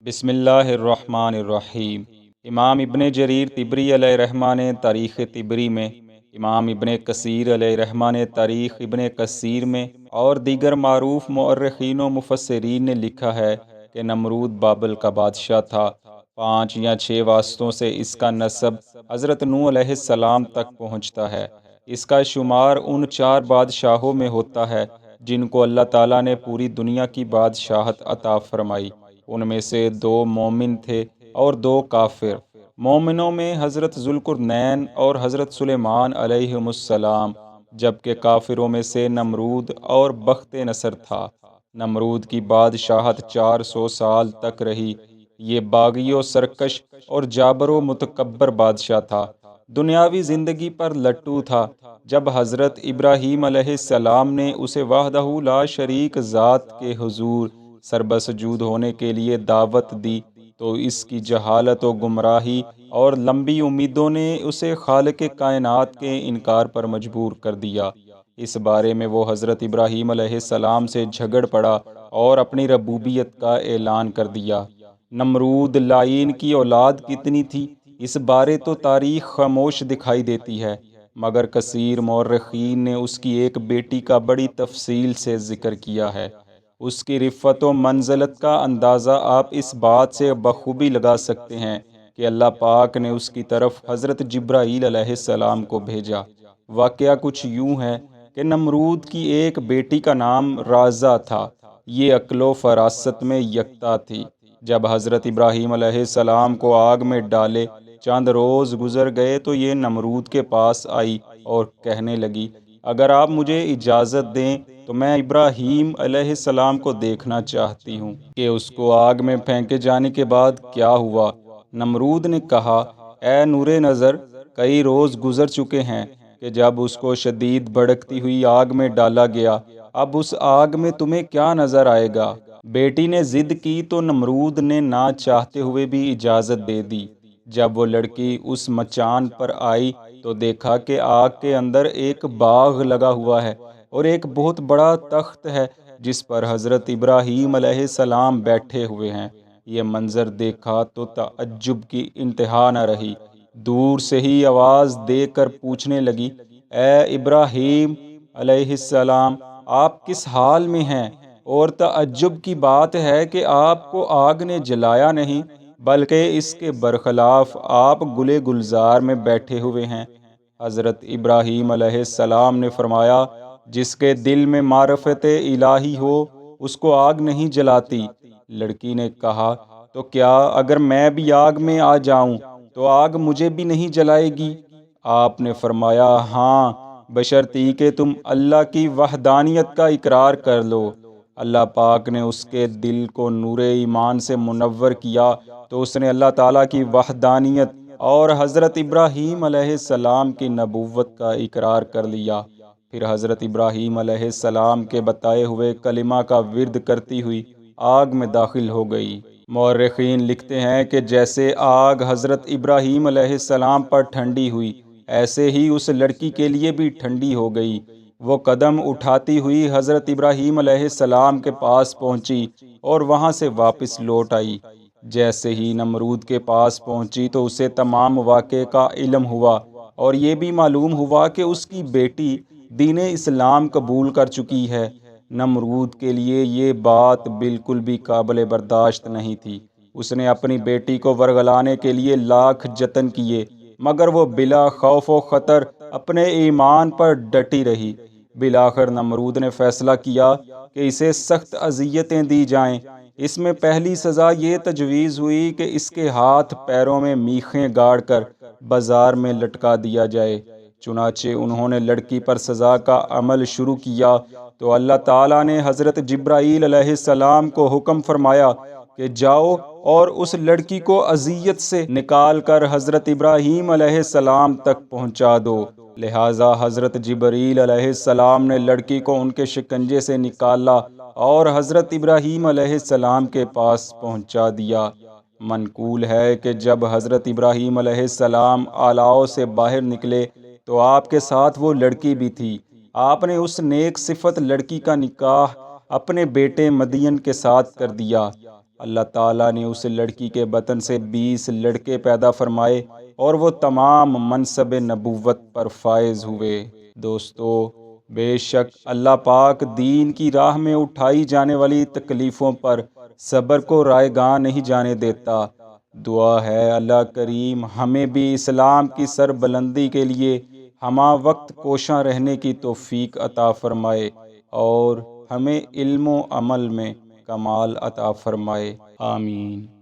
بسم اللہ الرحمن الرحیم۔ امام ابن جریر طبری علیہ رحمہ نے تاریخ طبری میں، امام ابن کثیر علیہ رحمہ نے تاریخ ابن کثیر میں اور دیگر معروف مؤرخین و مفسرین نے لکھا ہے کہ نمرود بابل کا بادشاہ تھا۔ 5 یا 6 واسطوں سے اس کا نسب حضرت نوح علیہ السلام تک پہنچتا ہے۔ اس کا شمار ان 4 بادشاہوں میں ہوتا ہے جن کو اللہ تعالیٰ نے پوری دنیا کی بادشاہت عطا فرمائی۔ ان میں سے 2 مومن تھے اور 2 کافر۔ مومنوں میں حضرت ذوالقرنین اور حضرت سلیمان علیہم السلام، جبکہ کافروں میں سے نمرود اور بخت نصر تھا۔ نمرود کی بادشاہت 400 سال تک رہی۔ یہ باغی و سرکش اور جابر و متکبر بادشاہ تھا۔ دنیاوی زندگی پر لٹو تھا۔ جب حضرت ابراہیم علیہ السلام نے اسے وحدہ لا شریک ذات کے حضور سربسجود ہونے کے لیے دعوت دی تو اس کی جہالت و گمراہی اور لمبی امیدوں نے اسے خالق کائنات کے انکار پر مجبور کر دیا۔ اس بارے میں وہ حضرت ابراہیم علیہ السلام سے جھگڑ پڑا اور اپنی ربوبیت کا اعلان کر دیا۔ نمرود لعین کی اولاد کتنی تھی، اس بارے تو تاریخ خاموش دکھائی دیتی ہے، مگر کثیر مورخین نے اس کی ایک بیٹی کا بڑی تفصیل سے ذکر کیا ہے۔ اس کی رفت و منزلت کا اندازہ آپ اس بات سے بخوبی لگا سکتے ہیں کہ اللہ پاک نے اس کی طرف حضرت جبرائیل علیہ السلام کو بھیجا۔ واقعہ کچھ یوں ہے کہ نمرود کی ایک بیٹی کا نام رازہ تھا۔ یہ عقل و فراست میں یکتا تھی۔ جب حضرت ابراہیم علیہ السلام کو آگ میں ڈالے چند روز گزر گئے تو یہ نمرود کے پاس آئی اور کہنے لگی، اگر آپ مجھے اجازت دیں تو میں ابراہیم علیہ السلام کو دیکھنا چاہتی ہوں کہ اس کو آگ میں پھینکے جانے کے بعد کیا ہوا۔ نمرود نے کہا، اے نور نظر، کئی روز گزر چکے ہیں کہ جب اس کو شدید بھڑکتی ہوئی آگ میں ڈالا گیا، اب اس آگ میں تمہیں کیا نظر آئے گا؟ بیٹی نے ضد کی تو نمرود نے نہ چاہتے ہوئے بھی اجازت دے دی۔ جب وہ لڑکی اس مچان پر آئی تو دیکھا کہ آگ کے اندر ایک باغ لگا ہوا ہے اور ایک بہت بڑا تخت ہے جس پر حضرت ابراہیم علیہ السلام بیٹھے ہوئے ہیں۔ یہ منظر دیکھا تو تعجب کی انتہا نہ رہی۔ دور سے ہی آواز دے کر پوچھنے لگی، اے ابراہیم علیہ السلام، آپ کس حال میں ہیں؟ اور تعجب کی بات ہے کہ آپ کو آگ نے جلایا نہیں بلکہ اس کے برخلاف آپ گلے گلزار میں بیٹھے ہوئے ہیں۔ حضرت ابراہیم علیہ السلام نے فرمایا، جس کے دل میں معرفت الہی ہو اس کو آگ نہیں جلاتی۔ لڑکی نے کہا، تو کیا اگر میں بھی آگ میں آ جاؤں تو آگ مجھے بھی نہیں جلائے گی؟ آپ نے فرمایا، ہاں، بشرطی کہ تم اللہ کی وحدانیت کا اقرار کر لو۔ اللہ پاک نے اس کے دل کو نور ایمان سے منور کیا تو اس نے اللہ تعالیٰ کی وحدانیت اور حضرت ابراہیم علیہ السلام کی نبوت کا اقرار کر لیا۔ پھر حضرت ابراہیم علیہ السلام کے بتائے ہوئے کلمہ کا ورد کرتی ہوئی آگ میں داخل ہو گئی۔ مورخین لکھتے ہیں کہ جیسے آگ حضرت ابراہیم علیہ السلام پر ٹھنڈی ہوئی، ایسے ہی اس لڑکی کے لیے بھی ٹھنڈی ہو گئی۔ وہ قدم اٹھاتی ہوئی حضرت ابراہیم علیہ السلام کے پاس پہنچی اور وہاں سے واپس لوٹ آئی۔ جیسے ہی نمرود کے پاس پہنچی تو اسے تمام واقعے کا علم ہوا اور یہ بھی معلوم ہوا کہ اس کی بیٹی دین اسلام قبول کر چکی ہے۔ نمرود کے لیے یہ بات بالکل بھی قابل برداشت نہیں تھی۔ اس نے اپنی بیٹی کو ورگلانے کے لیے لاکھ جتن کیے، مگر وہ بلا خوف و خطر اپنے ایمان پر ڈٹی رہی۔ بالآخر نمرود نے فیصلہ کیا کہ اسے سخت اذیتیں دی جائیں۔ اس میں پہلی سزا یہ تجویز ہوئی کہ اس کے ہاتھ پیروں میں میخیں گاڑ کر بازار میں لٹکا دیا جائے۔ چنانچہ انہوں نے لڑکی پر سزا کا عمل شروع کیا تو اللہ تعالیٰ نے حضرت جبرائیل علیہ السلام کو حکم فرمایا کہ جاؤ اور اس لڑکی کو اذیت سے نکال کر حضرت ابراہیم علیہ السلام تک پہنچا دو۔ لہٰذا حضرت جبرائیل علیہ السلام نے لڑکی کو ان کے شکنجے سے نکالا اور حضرت ابراہیم علیہ السلام کے پاس پہنچا دیا۔ منقول ہے کہ جب حضرت ابراہیم علیہ السلام آلاؤ سے باہر نکلے تو آپ کے ساتھ وہ لڑکی بھی تھی۔ آپ نے اس نیک صفت لڑکی کا نکاح اپنے بیٹے مدین کے ساتھ کر دیا۔ اللہ تعالیٰ نے اس لڑکی کے بطن سے 20 لڑکے پیدا فرمائے اور وہ تمام منصب نبوت پر فائز ہوئے۔ دوستو، بے شک اللہ پاک دین کی راہ میں اٹھائی جانے والی تکلیفوں پر صبر کو رائیگاں نہیں جانے دیتا۔ دعا ہے اللہ کریم ہمیں بھی اسلام کی سربلندی کے لیے ہمہ وقت کوشاں رہنے کی توفیق عطا فرمائے اور ہمیں علم و عمل میں کمال عطا فرمائے، آمین۔